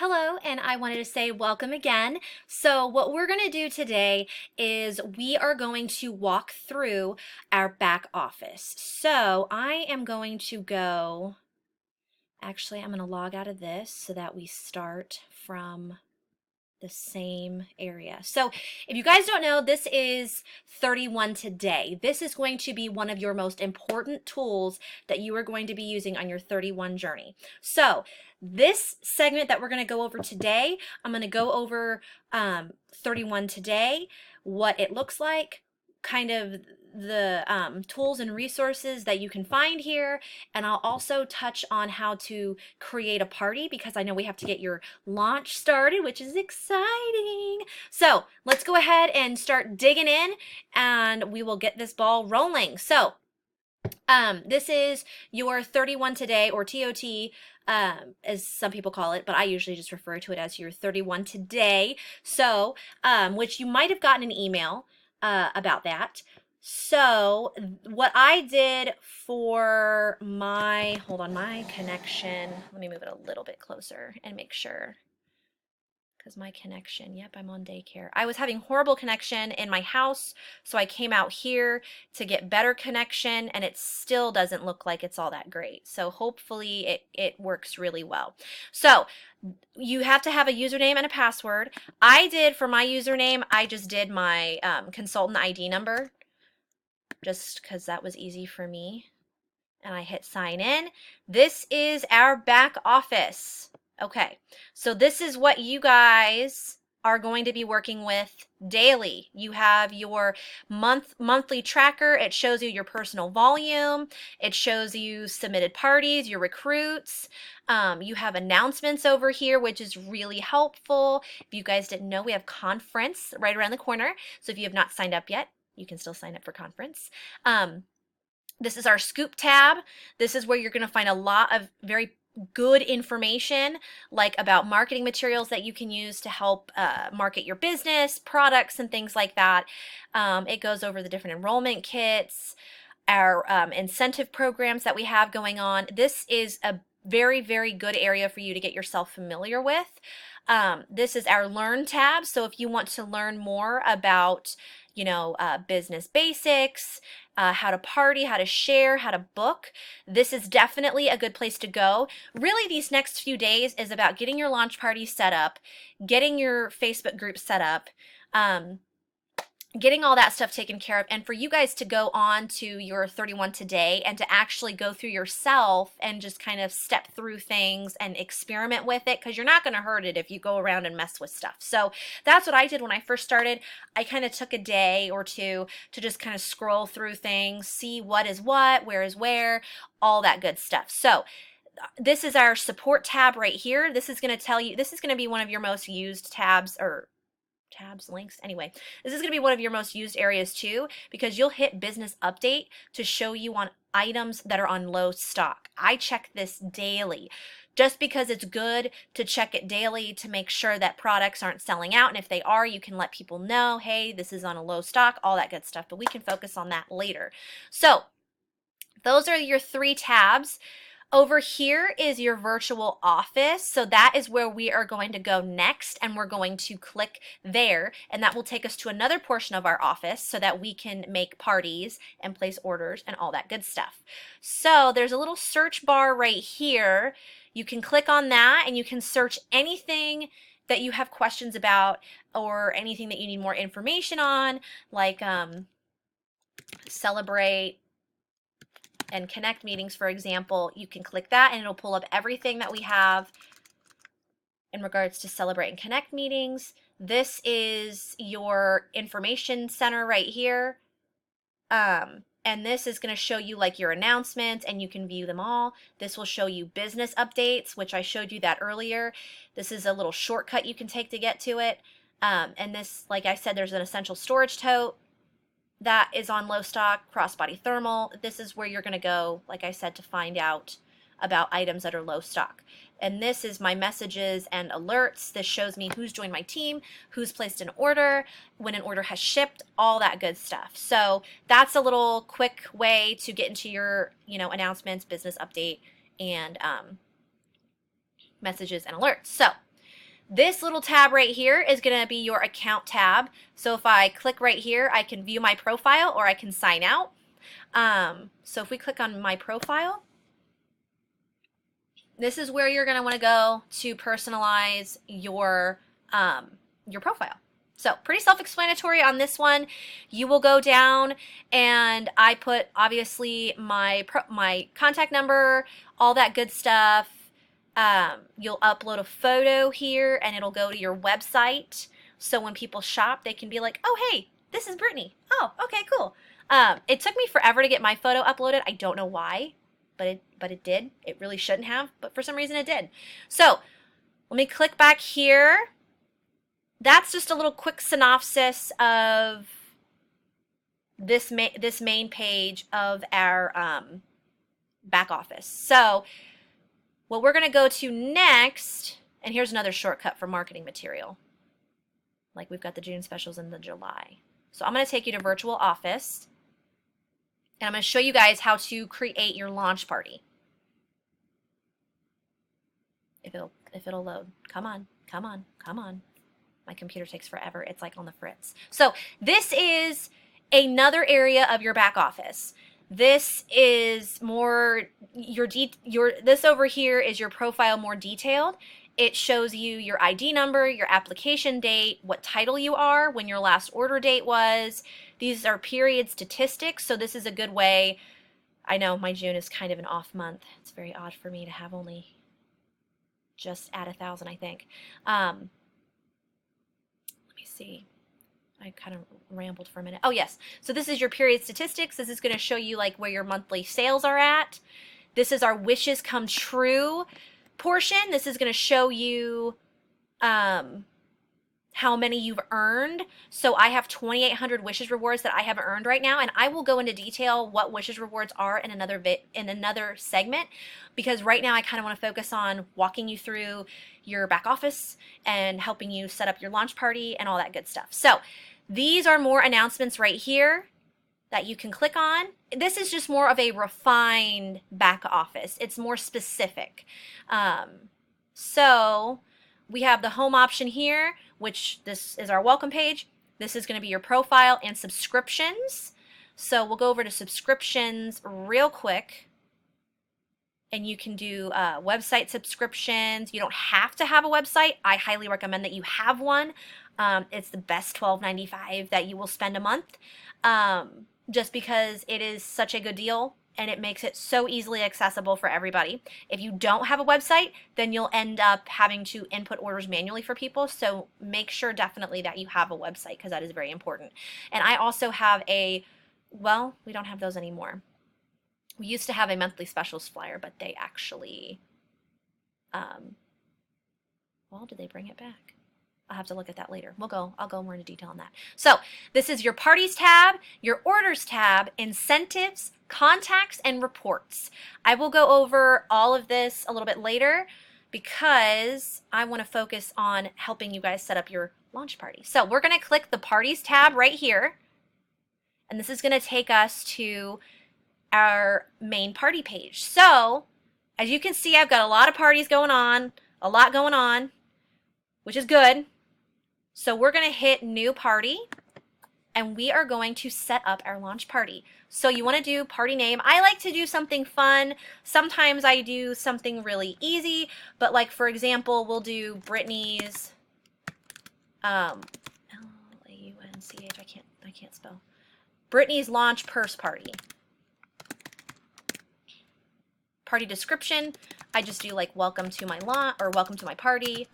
Hello, and I wanted to say welcome again. So what we're going to do today is we are going to walk through our back office. So I am going to go, actually I'm going to log out of this so that we start from the same area. So if you guys don't know, this is 31 today. This is going to be one of your most important tools that you are going to be using on your 31 journey. So this segment that we're going to go over today, I'm going to go over 31 today, what it looks like, kind of the tools and resources that you can find here, and I'll also touch on how to create a party because I know we have to get your launch started, which is exciting. So let's go ahead and start digging in and we will get this ball rolling. So this is your 31 today, or TOT, as some people call it, but I usually just refer to it as your 31 today. So, which you might have gotten an email about that. So what I did for my, hold on, my connection, let me move it a little bit closer and make sure, because my connection, yep, I'm on daycare. I was having horrible connection in my house, so I came out here to get better connection, and it still doesn't look like it's all that great. So hopefully it works really well. So you have to have a username and a password. I did, for my username, I just did my consultant ID number, just because that was easy for me. And I hit sign in. This is our back office. Okay, so this is what you guys are going to be working with daily. You have your monthly tracker. It shows you your personal volume. It shows you submitted parties, your recruits. You have announcements over here, which is really helpful. If you guys didn't know, we have conference right around the corner. So if you have not signed up yet, you can still sign up for conference. This is our scoop tab. This is where you're going to find a lot of very good information, like about marketing materials that you can use to help market your business, products, and things like that. It goes over the different enrollment kits, our incentive programs that we have going on. This is a very, very good area for you to get yourself familiar with. This is our Learn tab. So if you want to learn more about, business basics, how to party, how to share, how to book, this is definitely a good place to go. Really, these next few days is about getting your launch party set up, getting your Facebook group set up, getting all that stuff taken care of, and for you guys to go on to your 31 today and to actually go through yourself and just kind of step through things and experiment with it, because you're not going to hurt it if you go around and mess with stuff. So that's what I did when I first started. I kind of took a day or two to just kind of scroll through things, see what is what, where is where, all that good stuff. So this is our support tab right here. This is going to tell you, this is going to be one of your most used tabs, or links. Anyway, this is going to be one of your most used areas too, because you'll hit business update to show you on items that are on low stock. I check this daily just because it's good to check it daily to make sure that products aren't selling out. And if they are, you can let people know, hey, this is on a low stock, all that good stuff. But we can focus on that later. So those are your three tabs. Over here is your virtual office. So that is where we are going to go next, and we're going to click there, and that will take us to another portion of our office so that we can make parties and place orders and all that good stuff. So there's a little search bar right here. You can click on that and you can search anything that you have questions about or anything that you need more information on, like Celebrate and Connect meetings, for example. You can click that and it'll pull up everything that we have in regards to Celebrate and Connect meetings. This is your information center right here. And this is going to show you like your announcements, and you can view them all. This will show you business updates, which I showed you that earlier. This is a little shortcut you can take to get to it. And this, like I said, there's an essential storage tote that is on low stock, crossbody thermal. This is where you're going to go, like I said, to find out about items that are low stock. And this is my messages and alerts. This shows me who's joined my team, who's placed an order, when an order has shipped, all that good stuff. So that's a little quick way to get into your, announcements, business update, and messages and alerts. So This little tab right here is going to be your account tab. So if I click right here, I can view my profile or I can sign out. So if we click on my profile, this is where you're going to want to go to personalize your profile. So pretty self-explanatory on this one. You will go down and I put obviously my contact number, all that good stuff. You'll upload a photo here and it'll go to your website. So when people shop, they can be like, oh, hey, this is Brittany. Oh, okay, cool. It took me forever to get my photo uploaded. I don't know why, but it did. It really shouldn't have, but for some reason it did. So let me click back here. That's just a little quick synopsis of this main page of our back office. So what we're going to go to next, and here's another shortcut for marketing material. Like we've got the June specials and the July. So I'm going to take you to Virtual Office, and I'm going to show you guys how to create your launch party. If it'll load. Come on, come on, come on. My computer takes forever. It's like on the fritz. So this is another area of your back office. This is more this over here is your profile more detailed. It shows you your ID number, your application date, what title you are, when your last order date was. These are period statistics, so this is a good way. I know my June is kind of an off month. It's very odd for me to have only just at 1,000, I think. Let me see. I kind of rambled for a minute. Oh, yes. So this is your period statistics. This is going to show you like where your monthly sales are at. This is our wishes come true portion. This is going to show you how many you've earned. So I have 2,800 wishes rewards that I haven't earned right now, and I will go into detail what wishes rewards are in another segment, because right now I kind of want to focus on walking you through your back office and helping you set up your launch party and all that good stuff. So these are more announcements right here that you can click on. This is just more of a refined back office. It's more specific. So we have the home option here, which this is our welcome page. This is going to be your profile and subscriptions. So we'll go over to subscriptions real quick. And you can do website subscriptions. You don't have to have a website. I highly recommend that you have one. It's the best $12.95 that you will spend a month, just because it is such a good deal and it makes it so easily accessible for everybody. If you don't have a website, then you'll end up having to input orders manually for people. So make sure definitely that you have a website, because that is very important. And I also have well, we don't have those anymore. We used to have a monthly specials flyer, but they actually, well, did they bring it back? I'll have to look at that later. I'll go more into detail on that. So this is your parties tab, your orders tab, incentives, contacts, and reports. I will go over all of this a little bit later because I want to focus on helping you guys set up your launch party. So we're going to click the parties tab right here, and this is going to take us to our main party page. So as you can see, I've got a lot of parties going on, a lot going on, which is good. So we're going to hit new party, and we are going to set up our launch party. So you want to do party name. I like to do something fun. Sometimes I do something really easy, but like for example, we'll do Brittany's L-A-U-N-C-H. I can't spell. Brittany's launch purse party. Party description, I just do like welcome to my launch or welcome to my party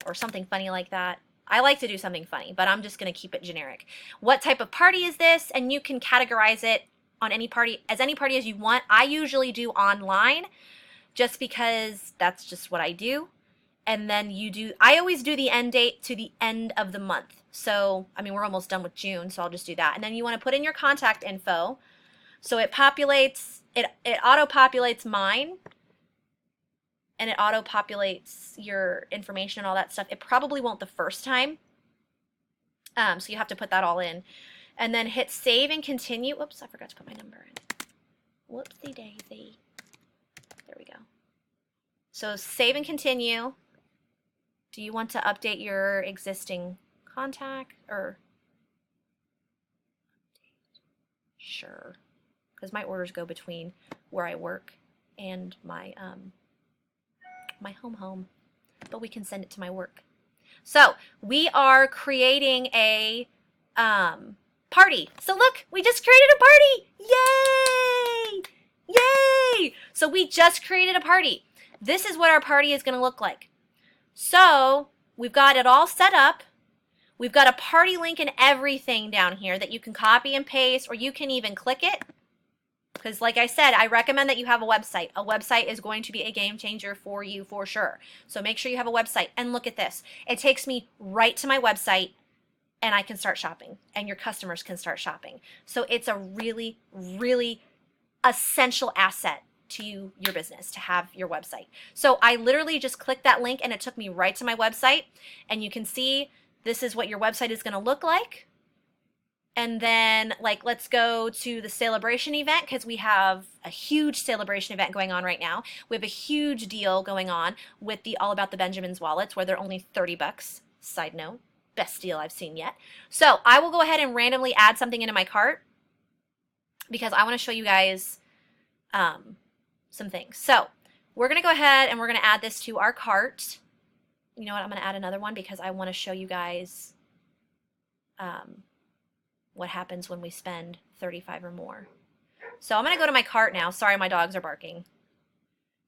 or something funny like that. I like to do something funny, but I'm just going to keep it generic. What type of party is this? And you can categorize it on any party as you want. I usually do online just because that's just what I do. And then I always do the end date to the end of the month. So, I mean, we're almost done with June, so I'll just do that. And then you want to put in your contact info. So it populates, it auto-populates mine, and it auto-populates your information and all that stuff. It probably won't the first time, so you have to put that all in. And then hit save and continue. Oops, I forgot to put my number in. Whoopsie daisy. There we go. So save and continue. Do you want to update your existing contact or? Sure. Because my orders go between where I work and my home, but we can send it to my work. So we are creating a party. So look, we just created a party. Yay! Yay! So we just created a party. This is what our party is going to look like. So we've got it all set up. We've got a party link and everything down here that you can copy and paste, or you can even click it. Because like I said, I recommend that you have a website. A website is going to be a game changer for you for sure. So make sure you have a website. And look at this. It takes me right to my website and I can start shopping and your customers can start shopping. So it's a really, really essential asset to your business to have your website. So I literally just clicked that link and it took me right to my website. And you can see this is what your website is going to look like. And then, like, let's go to the celebration event because we have a huge celebration event going on right now. We have a huge deal going on with the All About the Benjamins wallets where they're only 30 bucks. Side note, best deal I've seen yet. So I will go ahead and randomly add something into my cart because I want to show you guys some things. So we're going to go ahead and we're going to add this to our cart. You know what? I'm going to add another one because I want to show you guys what happens when we spend 35 or more. So I'm going to go to my cart now. Sorry, my dogs are barking.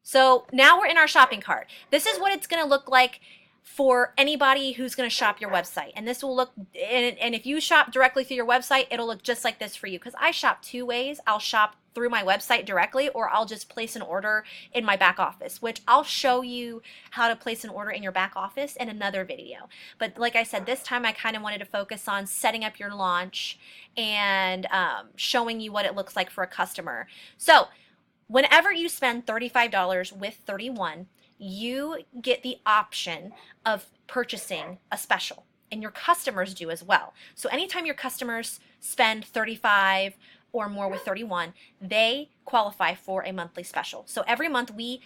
So now we're in our shopping cart. This is what it's going to look like for anybody who's going to shop your website. And this will look, and if you shop directly through your website, it'll look just like this for you. Because I shop two ways. I'll shop through my website directly, or I'll just place an order in my back office, which I'll show you how to place an order in your back office in another video. But like I said, this time I kind of wanted to focus on setting up your launch and showing you what it looks like for a customer. So whenever you spend $35 with 31, you get the option of purchasing a special, and your customers do as well. So anytime your customers spend 35 or more with 31, they qualify for a monthly special. So every month we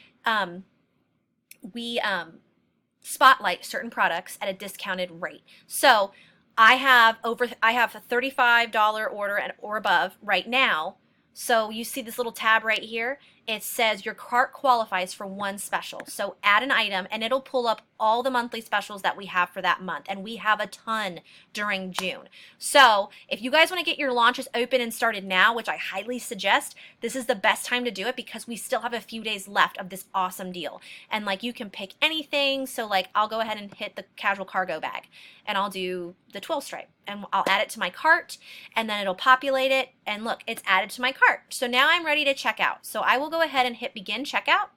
spotlight certain products at a discounted rate. So I have a $35 order or above right now. So you see this little tab right here. It says your cart qualifies for one special. So add an item and it'll pull up all the monthly specials that we have for that month. And we have a ton during June. So if you guys want to get your launches open and started now, which I highly suggest, this is the best time to do it because we still have a few days left of this awesome deal. And like you can pick anything. So like I'll go ahead and hit the casual cargo bag and I'll do the 12 stripe and I'll add it to my cart and then it'll populate it and look, it's added to my cart. So now I'm ready to check out. So I will go ahead and hit begin checkout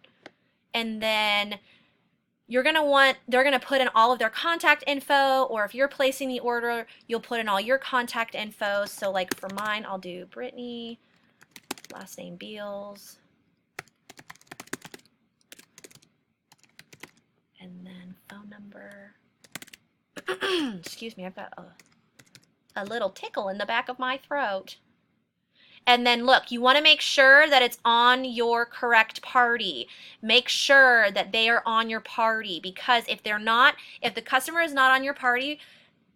and then they're going to put in all of their contact info, or if you're placing the order, you'll put in all your contact info. So like for mine, I'll do Brittany, last name Beals, and then phone number. Excuse me, I've got a little tickle in the back of my throat. And then look, you want to make sure that it's on your correct party. Make sure that they are on your party, because if they're not, if the customer is not on your party,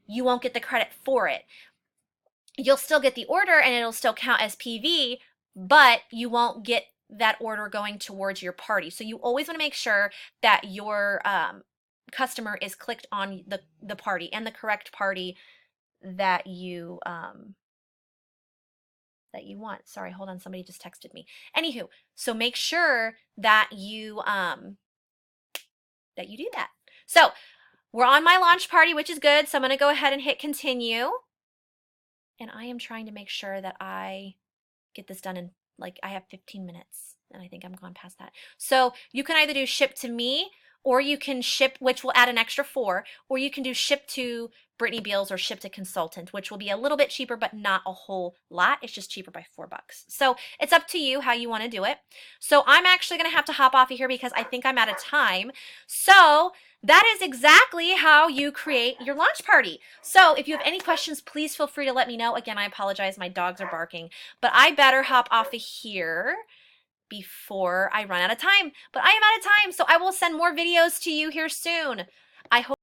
you won't get the credit for it. You'll still get the order and it'll still count as PV, but you won't get that order going towards your party. So you always want to make sure that your customer is clicked on the party and the correct party that you want. Sorry, hold on, somebody just texted me. Anywho, so make sure that you do that. So we're on my launch party, which is good. So I'm going to go ahead and hit continue. And I am trying to make sure that I get this done in, like, I have 15 minutes and I think I'm gone past that. So you can either do ship to me, or you can ship, which will add an extra 4, or you can do ship to Brittany Beals or ship to consultant, which will be a little bit cheaper, but not a whole lot. It's just cheaper by $4. So it's up to you how you want to do it. So I'm actually going to have to hop off of here because I think I'm out of time. So that is exactly how you create your launch party. So if you have any questions, please feel free to let me know. Again, I apologize. My dogs are barking, but I better hop off of here before I run out of time. But I am out of time, so I will send more videos to you here soon. I hope